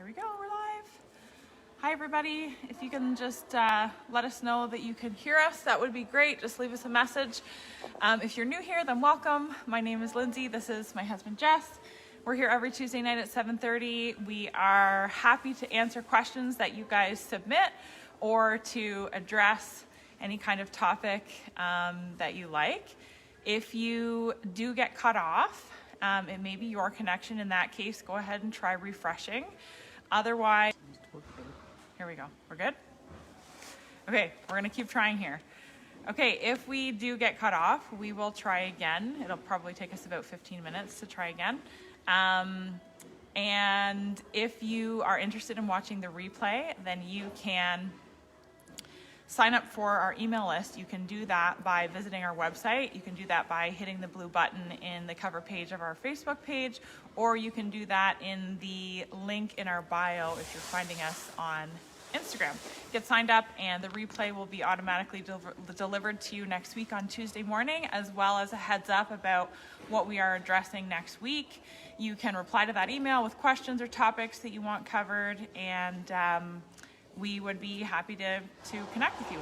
Here we go, we're live. Hi everybody, if you can just let us know that you can hear us, that would be great. Just leave us a message. If you're new here, then welcome. My name is Lindsay, this is my husband Jess. We're here every Tuesday night at 7:30. We are happy to answer questions that you guys submit or to address any kind of topic that you like. If you do get cut off, it may be your connection. In that case, go ahead and try refreshing. Otherwise, here we go. We're good? Okay, we're gonna keep trying here. Okay, if we do get cut off, we will try again. It'll probably take us about 15 minutes to try again. And if you are interested in watching the replay, then you can sign up for our email list. You can do that by visiting our website. You can do that by hitting the blue button in the cover page of our Facebook page, or you can do that in the link in our bio if you're finding us on Instagram. Get signed up and the replay will be automatically delivered to you next week on Tuesday morning, as well as a heads up about what we are addressing next week. You can reply to that email with questions or topics that you want covered, and we would be happy to connect with you.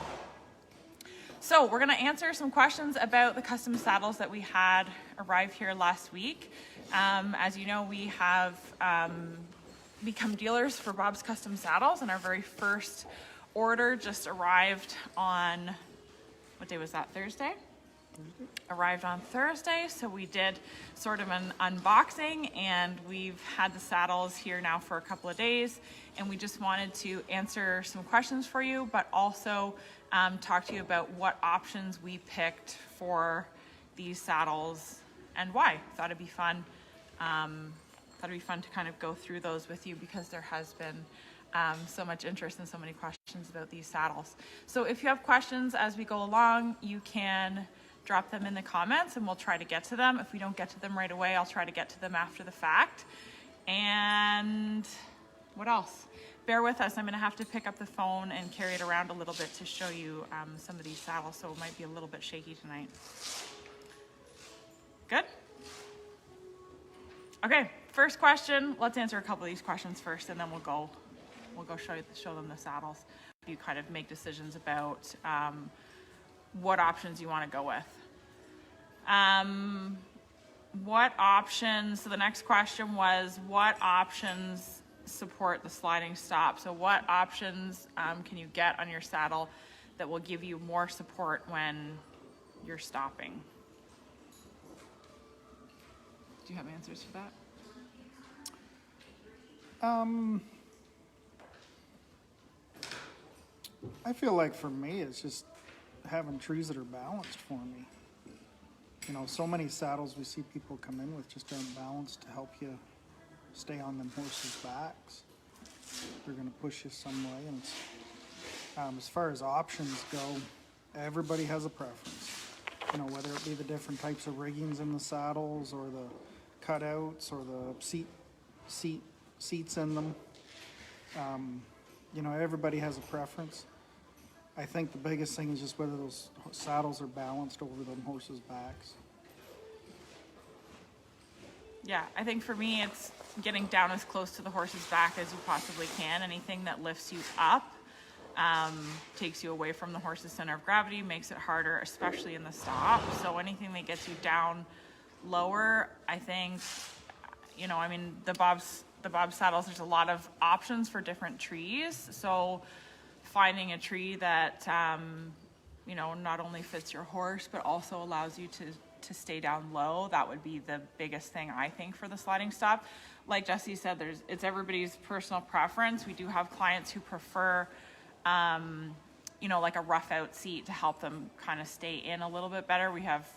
So we're gonna answer some questions about the custom saddles that we had arrive here last week. As you know, we have become dealers for Bob's Custom Saddles, and our very first order just arrived on, what day was that, Thursday? Arrived on Thursday, so we did sort of an unboxing, and we've had the saddles here now for a couple of days, and we just wanted to answer some questions for you, but also talk to you about what options we picked for these saddles and why. Thought it'd be fun. Thought it'd be fun to kind of go through those with you because there has been so much interest and so many questions about these saddles. So if you have questions as we go along, you can drop them in the comments and we'll try to get to them. If we don't get to them right away, I'll try to get to them after the fact. And what else? Bear with us, I'm gonna have to pick up the phone and carry it around a little bit to show you some of these saddles, so it might be a little bit shaky tonight. Good? Okay, first question. Let's answer a couple of these questions first, and then we'll go show them the saddles. You kind of make decisions about what options you want to go with. What options, so the next question was, what options support the sliding stop? So what options can you get on your saddle that will give you more support when you're stopping? Do you have answers for that? I feel like for me, it's just having trees that are balanced for me. You know, so many saddles we see people come in with just aren't balanced to help you stay on them horses' backs. They're going to push you some way. And it's, as far as options go, everybody has a preference. You know, whether it be the different types of riggings in the saddles or the cutouts or the seats in them. You know, everybody has a preference. I think the biggest thing is just whether those saddles are balanced over them horses' backs. Yeah, I think for me, it's getting down as close to the horse's back as you possibly can. Anything that lifts you up takes you away from the horse's center of gravity, makes it harder, especially in the stop. So anything that gets you down lower, I think, you know, I mean, the Bob saddles, there's a lot of options for different trees. So finding a tree that, you know, not only fits your horse, but also allows you to stay down low, that would be the biggest thing, I think, for the sliding stop. Like Jesse said, it's everybody's personal preference. We do have clients who prefer, you know, like a rough out seat to help them kind of stay in a little bit better. We have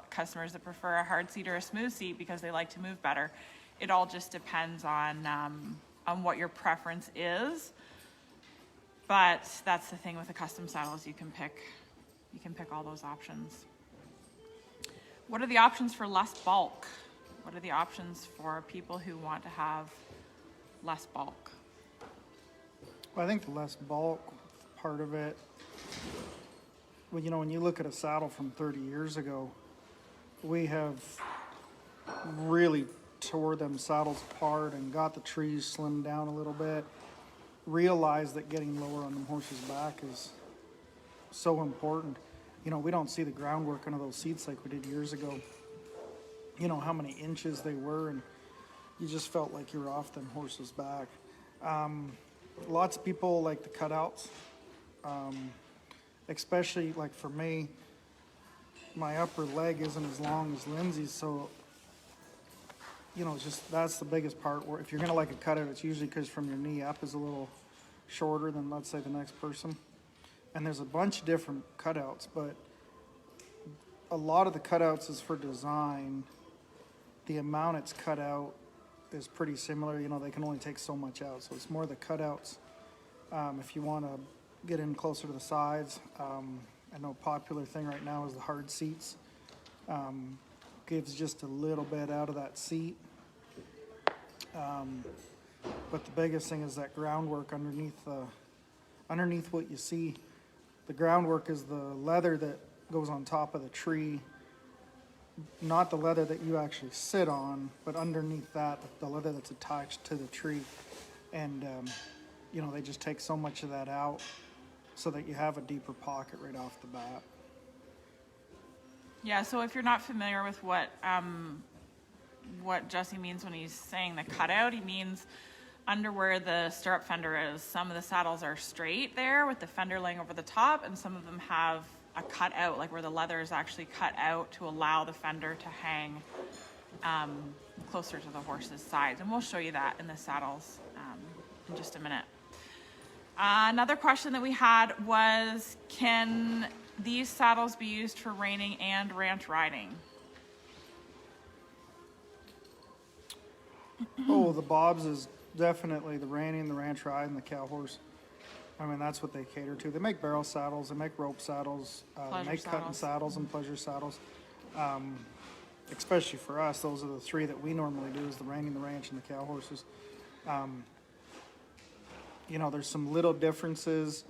customers that prefer a hard seat or a smooth seat because they like to move better. It all just depends on what your preference is. But that's the thing with the custom saddles, you can pick all those options. What are the options for less bulk? What are the options for people who want to have less bulk? Well, I think the less bulk part of it, well, you know, when you look at a saddle from 30 years ago, we have really tore them saddles apart and got the trees slimmed down a little bit, realized that getting lower on them horses' back is so important. You know, we don't see the groundwork under those seats like we did years ago. You know, how many inches they were, and you just felt like you were off them horses' back. Lots of people like the cutouts, especially like for me, my upper leg isn't as long as Lindsay's, so you know, just that's the biggest part. Where if you're gonna like a cutout, it's usually because from your knee up is a little shorter than, let's say, the next person. And there's a bunch of different cutouts, but a lot of the cutouts is for design. The amount it's cut out is pretty similar. You know, they can only take so much out, so it's more the cutouts. If you want to get in closer to the sides, I know a popular thing right now is the hard seats. Gives just a little bit out of that seat. But the biggest thing is that groundwork underneath what you see. The groundwork is the leather that goes on top of the tree, not the leather that you actually sit on, but underneath that, the leather that's attached to the tree. And, you know, they just take so much of that out so that you have a deeper pocket right off the bat. Yeah, so if you're not familiar with what Jesse means when he's saying the cutout, he means under where the stirrup fender is. Some of the saddles are straight there with the fender laying over the top, and some of them have a cutout, like where the leather is actually cut out to allow the fender to hang closer to the horse's sides. And we'll show you that in the saddles in just a minute. Another question that we had was, can these saddles be used for reining and ranch riding? Oh, the bobs is definitely the reining, the ranch ride, and the cow horse. I mean, that's what they cater to. They make barrel saddles, they make rope saddles, they make cutting saddles and pleasure saddles. Especially for us, those are the three that we normally do, is the reining, the ranch, and the cow horses. You know, there's some little differences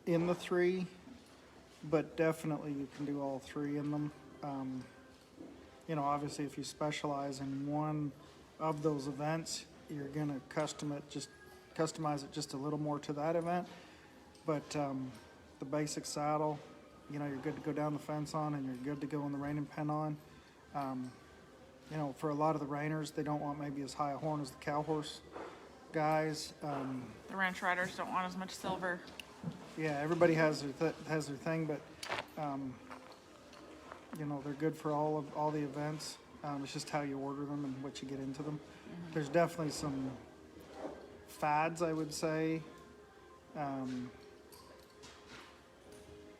in the three, but definitely you can do all three in them. You know, obviously if you specialize in one of those events, you're gonna customize it just a little more to that event. But the basic saddle, you know, you're good to go down the fence on, and you're good to go in the reining pen on. You know, for a lot of the reiners, they don't want maybe as high a horn as the cow horse guys. The ranch riders don't want as much silver. Yeah, everybody has their thing, but you know, they're good for all the events. It's just how you order them and what you get into them. Mm-hmm. There's definitely some fads, I would say.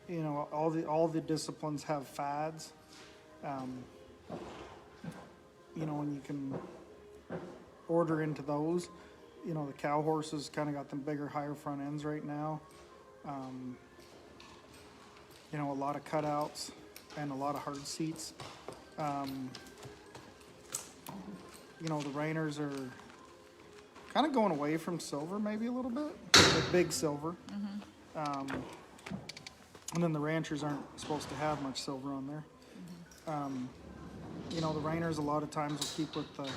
You know, all the disciplines have fads. You know, and you can order into those. You know, the cow horses kind of got them bigger, higher front ends right now. You know, a lot of cutouts and a lot of hard seats. You know, the reiners are kind of going away from silver maybe a little bit, the big silver. Mm-hmm. And then the ranchers aren't supposed to have much silver on there. Mm-hmm. You know, the reiners a lot of times will keep with the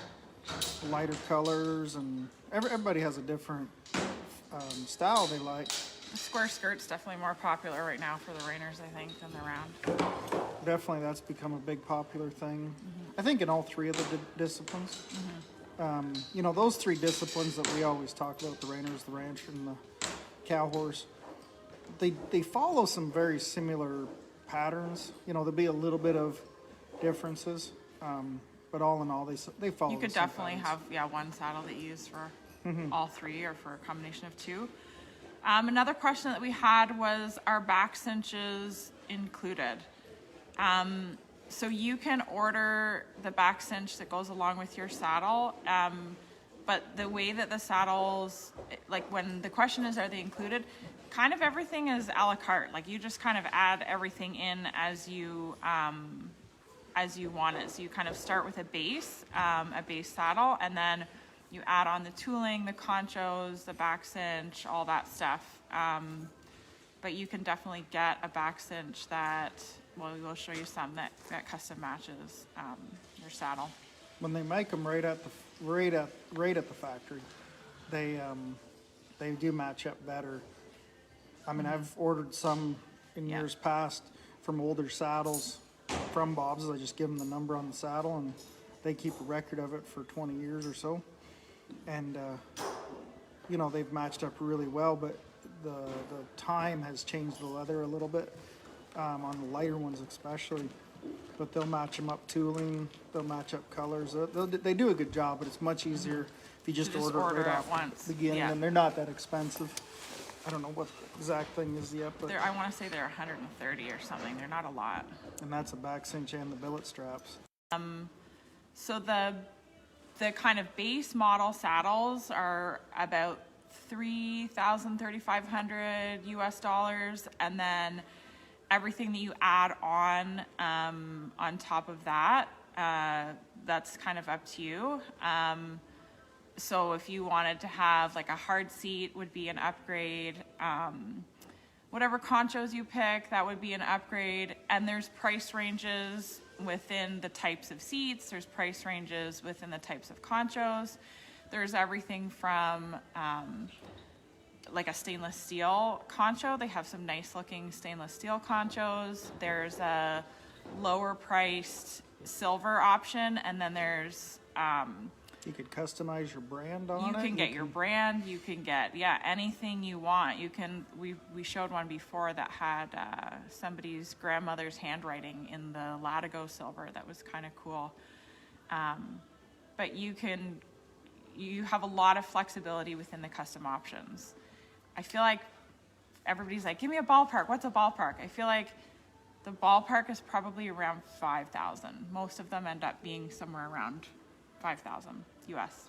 lighter colors, and everybody has a different style they like. The square skirt's definitely more popular right now for the reiners, I think, than the round. Definitely, that's become a big popular thing. Mm-hmm. I think in all three of the disciplines. Mm-hmm. You know, those three disciplines that we always talk about, the reiners, the ranch, and the cow horse, they follow some very similar patterns. You know, there'll be a little bit of differences, but all in all, they follow. You could definitely have one saddle that you use for all three, or for a combination of two. Another question that we had was, are back cinches included? So you can order the back cinch that goes along with your saddle, but the way that the saddles, like when the question is, are they included? Kind of everything is a la carte. Like you just kind of add everything in as you want it. So you kind of start with a base saddle, and then you add on the tooling, the conchos, the back cinch, all that stuff. But you can definitely get a back cinch that, well, we'll show you some that custom matches your saddle. when they make them right at the factory, they do match up better. I mean, I've ordered some in years past from older saddles from Bob's. I just give them the number on the saddle, and they keep a record of it for 20 years or so. And you know, they've matched up really well, but the time has changed the leather a little bit, on the lighter ones especially. But they'll match them up tooling, they'll match up colors. They do a good job, but it's much easier if you just order it right off once. the beginning, and they're not that expensive. I don't know what the exact thing is yet, but I want to say they're 130 or something. They're not a lot. And that's a back cinch and the billet straps. So the kind of base model saddles are about $3,000, $3,500 US, and then everything that you add on top of that, that's kind of up to you. So if you wanted to have like a hard seat, would be an upgrade. Whatever conchos you pick, that would be an upgrade. And there's price ranges within the types of seats. There's price ranges within the types of conchos. There's everything from like a stainless steel concho. They have some nice looking stainless steel conchos. There's a lower priced silver option, and then there's you could customize your brand on it. You can get your brand. You can get anything you want. You can. We showed one before that had somebody's grandmother's handwriting in the Latigo silver. That was kind of cool. But you have a lot of flexibility within the custom options. I feel like everybody's like, give me a ballpark. What's a ballpark? I feel like the ballpark is probably around 5,000. Most of them end up being somewhere around 5,000 US.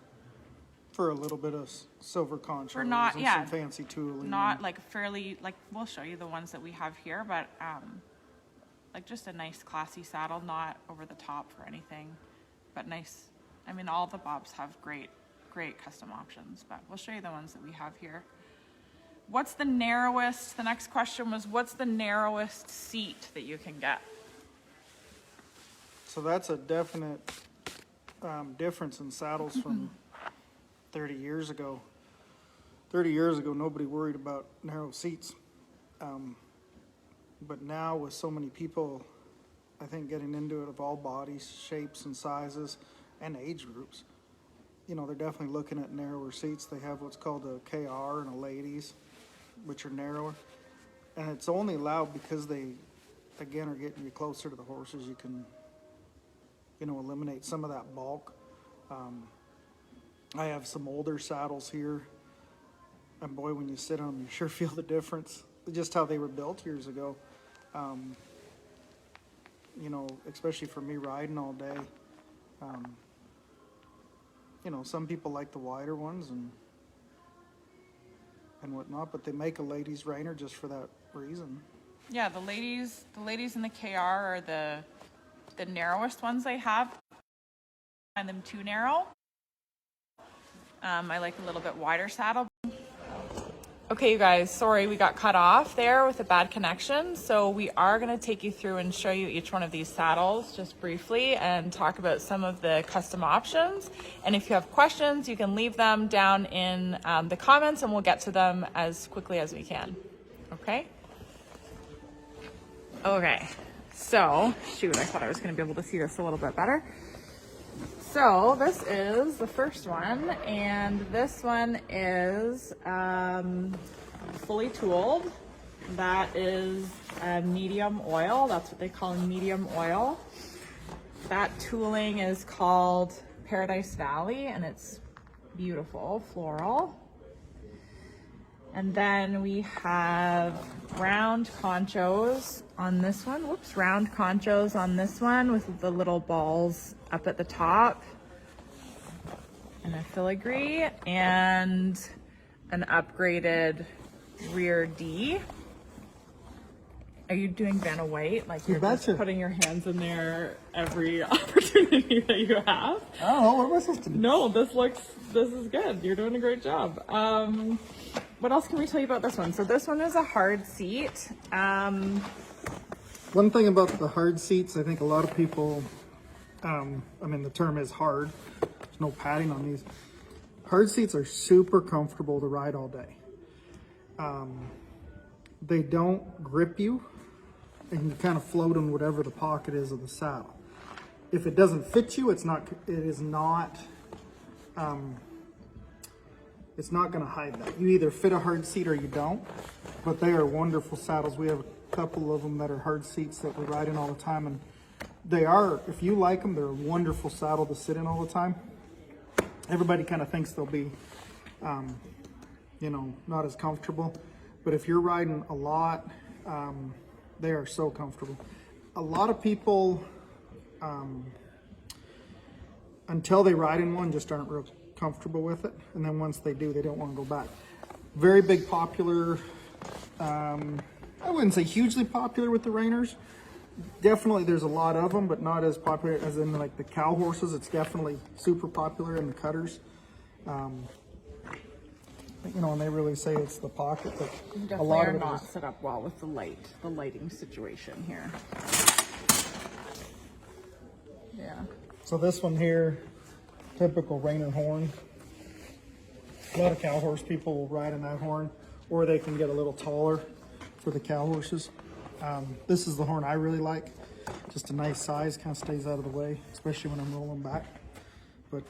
For a little bit of silver conchos For not, and some fancy tooling. Not like fairly, like we'll show you the ones that we have here, but like just a nice classy saddle, not over the top for anything, but nice. I mean, all the Bobs have great custom options, but we'll show you the ones that we have here. What's the narrowest, the next question was, what's the narrowest seat that you can get? So that's a definite difference in saddles from 30 years ago. 30 years ago, nobody worried about narrow seats. But now with so many people, I think, getting into it of all bodies, shapes and sizes and age groups, you know, they're definitely looking at narrower seats. They have what's called a KR and a ladies, which are narrower. And it's only allowed because they, again, are getting you closer to the horses. You can, you know, eliminate some of that bulk. I have some older saddles here, and boy, when you sit on them, you sure feel the difference. Just how they were built years ago. You know, especially for me riding all day. You know, some people like the wider ones and whatnot, but they make a ladies' reiner just for that reason. Yeah, the ladies in the KR are the narrowest ones they have. I find them too narrow. I like a little bit wider saddle. Okay, you guys, sorry we got cut off there with a bad connection. So we are going to take you through and show you each one of these saddles just briefly and talk about some of the custom options. And if you have questions, you can leave them down in the comments and we'll get to them as quickly as we can. Okay? Okay, so, shoot, I thought I was going to be able to see this a little bit better. So this is the first one, and this one is fully tooled. That is medium oil. That's what they call medium oil. That tooling is called Paradise Valley, and it's beautiful, floral. And then we have round conchos on this one. Whoops, round conchos on this one with the little balls up at the top. And a filigree and an upgraded rear D. Are you doing Vanna White? Like you're just putting your hands in there every opportunity that you have? Oh, what am I supposed to do? No, this is good. You're doing a great job. What else can we tell you about this one? So this one is a hard seat. One thing about the hard seats, I think a lot of people I mean, the term is hard. There's no padding on these. Hard seats are super comfortable to ride all day. They don't grip you, and you kind of float in whatever the pocket is of the saddle. If it doesn't fit you, it's not going to hide that. You either fit a hard seat or you don't, but they are wonderful saddles. We have a couple of them that are hard seats that we ride in all the time, and they are, if you like them, they're a wonderful saddle to sit in all the time. Everybody kind of thinks they'll be, you know, not as comfortable, but if you're riding a lot, they are so comfortable. A lot of people, until they ride in one, just aren't real comfortable with it, and then once they do, they don't want to go back. Very big popular, I wouldn't say hugely popular with the reiners. Definitely there's a lot of them, but not as popular as in like the cow horses. It's definitely super popular in the cutters. You know, and they really say it's the pocket, but a lot of it not is set up well with the lighting situation here. Yeah. So this one here, typical reiner horn. A lot of cow horse people will ride in that horn, or they can get a little taller for the cow horses. This is the horn I really like. Just a nice size, kind of stays out of the way, especially when I'm rolling back. But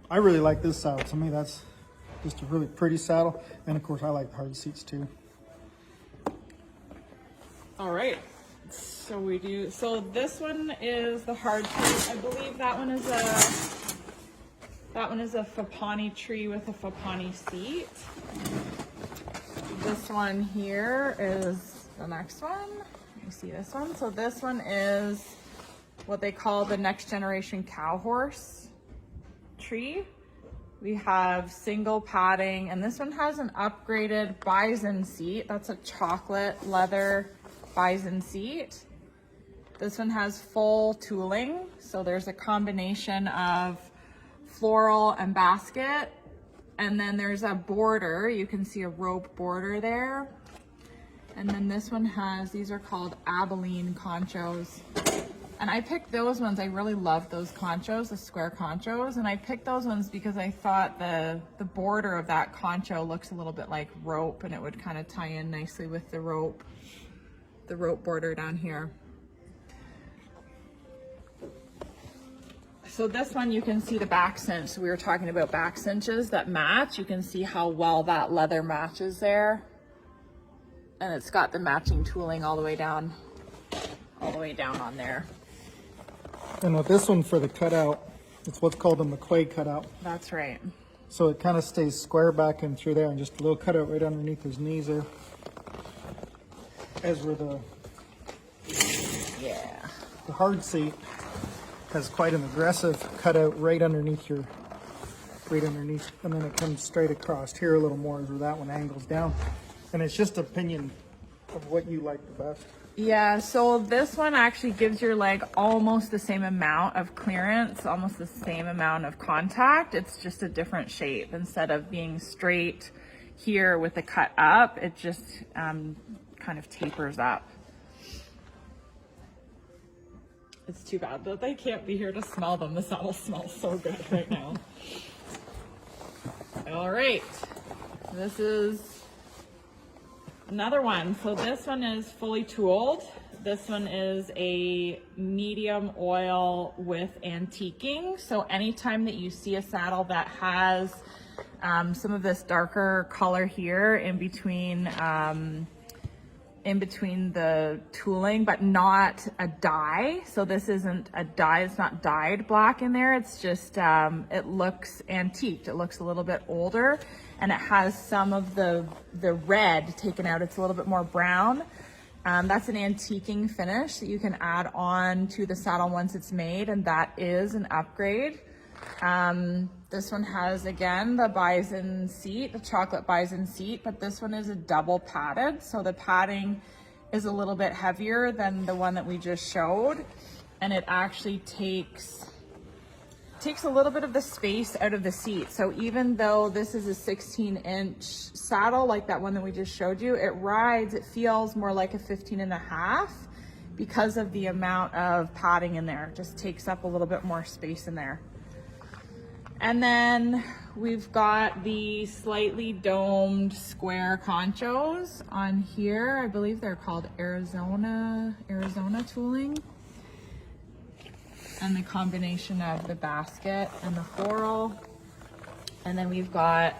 I really like this saddle. To me, that's just a really pretty saddle. And of course, I like the hard seats too. All right. So this one is the hard seat. I believe that one is a Fapani tree with a Fapani seat. This one here is the next one. You see this one? So this one is what they call the next generation cow horse tree. We have single padding, and this one has an upgraded bison seat. That's a chocolate leather bison seat. This one has full tooling, so there's a combination of floral and basket, and then there's a border. You can see a rope border there. And then this one has, these are called Abilene conchos. And I picked those ones. I really love those conchos, the square conchos. And I picked those ones because I thought the border of that concho looks a little bit like rope, and it would kind of tie in nicely with the rope border down here. So this one, you can see the back cinch. So we were talking about back cinches that match. You can see how well that leather matches there. And it's got the matching tooling all the way down on there. And with this one for the cutout, it's what's called a McQuaid cutout. That's right. So it kind of stays square back in through there, and just a little cutout right underneath his knees there. As where the hard seat has quite an aggressive cutout right underneath, and then it comes straight across here a little more, where that one angles down. And it's just opinion of what you like the best. Yeah, so this one actually gives your leg almost the same amount of clearance, almost the same amount of contact. It's just a different shape. Instead of being straight here with the cut up, it just kind of tapers up. It's too bad that they can't be here to smell them. The saddle smells so good right now. All right, this is another one. So this one is fully tooled. This one is a medium oil with antiquing. So anytime that you see a saddle that has some of this darker color here in between the tooling, but not a dye. So this isn't a dye, it's not dyed black in there. It's just, it looks antiqued. It looks a little bit older, and it has some of the red taken out. It's a little bit more brown. That's an antiquing finish that you can add on to the saddle once it's made, and that is an upgrade. This one has, again, the bison seat, the chocolate bison seat, but this one is a double padded. So the padding is a little bit heavier than the one that we just showed. And it actually takes a little bit of the space out of the seat. So even though this is a 16-inch saddle, like that one that we just showed you, it rides, it feels more like a 15 and a half. because of the amount of padding in there. It just takes up a little bit more space in there. And then we've got the slightly domed square conchos on here. I believe they're called Arizona tooling. And the combination of the basket and the floral. And then we've got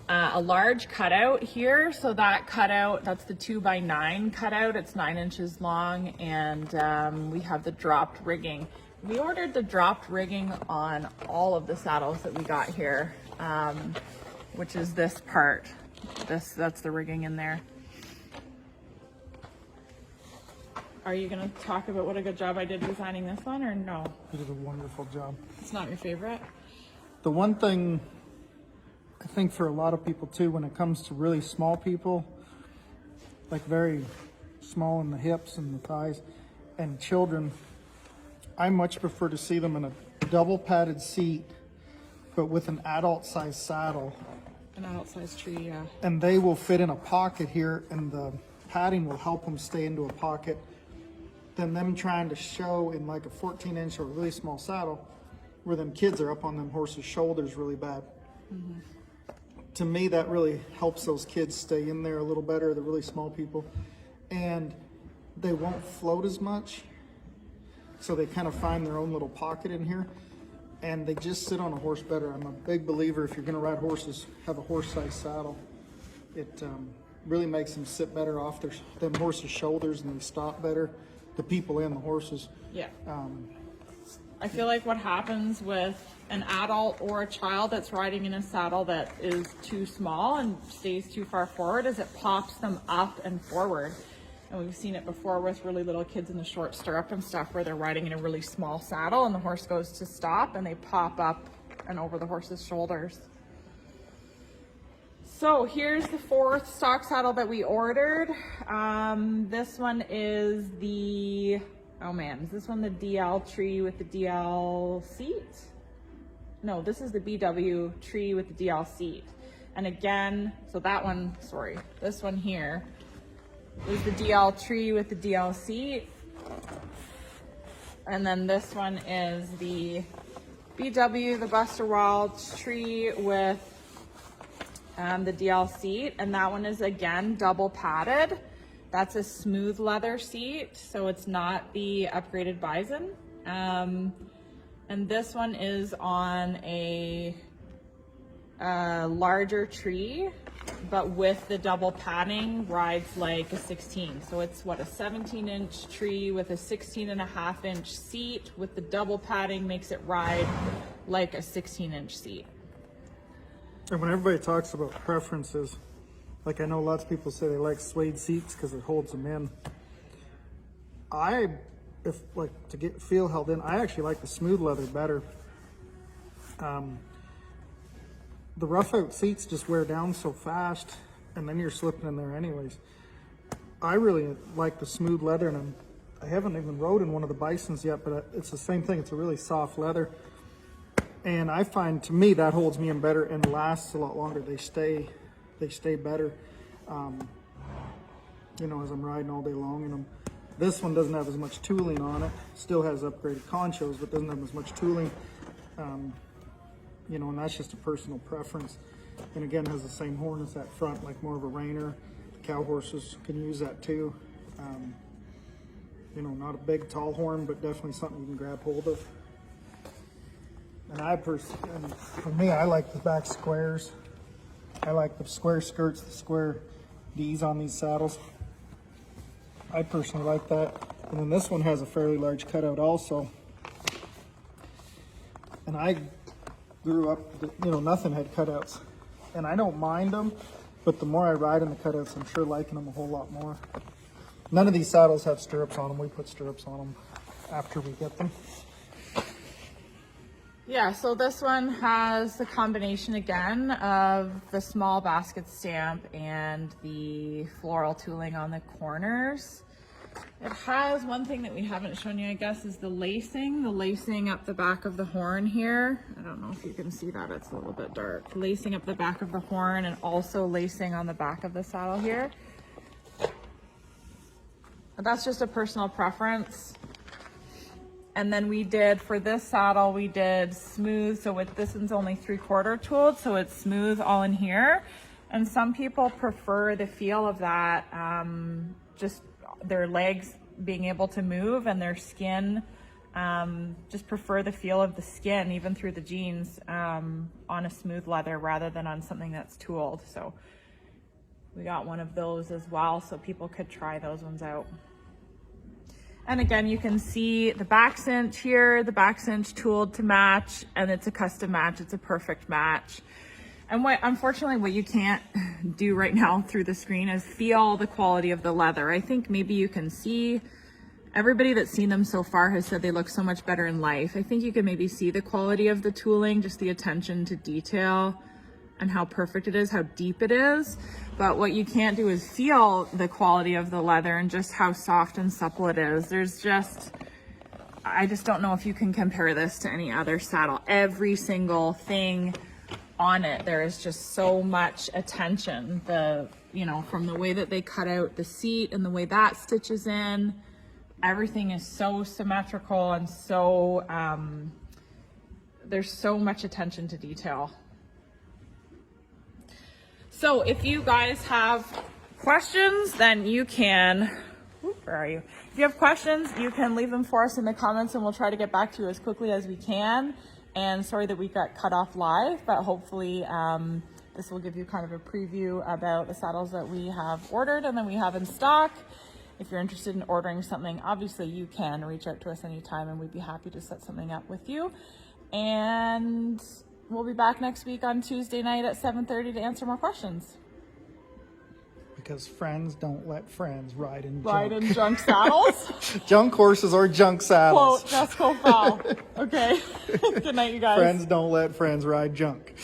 a large cutout here. So that cutout, that's the 2x9 cutout. It's 9 inches long, and we have the dropped rigging. We ordered the dropped rigging on all of the saddles that we got here, which is this part. That's the rigging in there. Are you gonna talk about what a good job I did designing this one, or no? You did a wonderful job. It's not your favorite? The one thing I think for a lot of people too, when it comes to really small people, like very small in the hips and the thighs, and children, I much prefer to see them in a double padded seat, but with an adult size saddle. An adult size tree, yeah. And they will fit in a pocket here, and the padding will help them stay into a pocket, than them trying to show in like a 14-inch or a really small saddle where them kids are up on them horses' shoulders really bad. Mm-hmm. To me, that really helps those kids stay in there a little better, the really small people. And they won't float as much, so they kind of find their own little pocket in here, and they just sit on a horse better. I'm a big believer, if you're gonna ride horses, have a horse-sized saddle. It really makes them sit better off them horses' shoulders, and they stop better, the people and the horses. Yeah. I feel like what happens with an adult or a child that's riding in a saddle that is too small and stays too far forward is it pops them up and forward. And we've seen it before with really little kids in the short stirrup and stuff, where they're riding in a really small saddle and the horse goes to stop and they pop up and over the horse's shoulders. So here's the fourth stock saddle that we ordered. This one is the, oh man, is this one the DL tree with the DL seat? No, this is the BW tree with the DL seat. And again, so that one, sorry, this one here is the DL tree with the DL seat. And then this one is the BW, the Buster Wild tree with the DL seat. And that one is again double padded. That's a smooth leather seat, so it's not the upgraded bison. And this one is on a larger tree, but with the double padding, rides like a 16. So it's what, a 17-inch tree with a 16.5-inch seat with the double padding makes it ride like a 16-inch seat. And when everybody talks about preferences, like I know lots of people say they like suede seats because it holds them in. If like to feel held in, I actually like the smooth leather better. The rough out seats just wear down so fast, and then you're slipping in there anyways. I really like the smooth leather, and I haven't even rode in one of the bisons yet, but it's the same thing. It's a really soft leather, and I find, to me, that holds me in better and lasts a lot longer. They stay better, you know, as I'm riding all day long in them. This one doesn't have as much tooling on it. Still has upgraded conchos, but doesn't have as much tooling. You know, and that's just a personal preference. And again, has the same horn as that front, like more of a reiner. Cow horses can use that too. You know, not a big, tall horn, but definitely something you can grab hold of. And for me, I like the back squares. I like the square skirts, the square D's on these saddles. I personally like that. And then this one has a fairly large cutout also. And I grew up, you know, nothing had cutouts. And I don't mind them, but the more I ride in the cutouts, I'm sure liking them a whole lot more. None of these saddles have stirrups on them. We put stirrups on them after we get them. Yeah, so this one has the combination again of the small basket stamp and the floral tooling on the corners. It has one thing that we haven't shown you, I guess, is the lacing up the back of the horn here. I don't know if you can see that, it's a little bit dark. Lacing up the back of the horn and also lacing on the back of the saddle here. That's just a personal preference. And then we did, for this saddle, we did smooth. So with this one's only 3/4 tooled, so it's smooth all in here. And some people prefer the feel of that, just their legs being able to move and their skin, just prefer the feel of the skin, even through the jeans, on a smooth leather rather than on something that's tooled. So we got one of those as well, so people could try those ones out. And again, you can see the back cinch here, the back cinch tooled to match, and it's a custom match. It's a perfect match. And unfortunately, what you can't do right now through the screen is feel the quality of the leather. I think maybe you can see, everybody that's seen them so far has said they look so much better in life. I think you can maybe see the quality of the tooling, just the attention to detail and how perfect it is, how deep it is. But what you can't do is feel the quality of the leather and just how soft and supple it is. I just don't know if you can compare this to any other saddle. Every single thing on it, there is just so much attention. From the way that they cut out the seat and the way that stitches in, everything is so symmetrical and so, there's so much attention to detail. So if you guys have questions, then you can, where are you? If you have questions, you can leave them for us in the comments and we'll try to get back to you as quickly as we can. And sorry that we got cut off live, but hopefully this will give you kind of a preview about the saddles that we have ordered and that we have in stock. If you're interested in ordering something, obviously you can reach out to us anytime and we'd be happy to set something up with you. And we'll be back next week on Tuesday night at 7:30 to answer more questions. Because friends don't let friends ride in junk saddles. Junk horses or junk saddles. Quote Jessica Fowl. Okay. Good night, you guys. Friends don't let friends ride junk.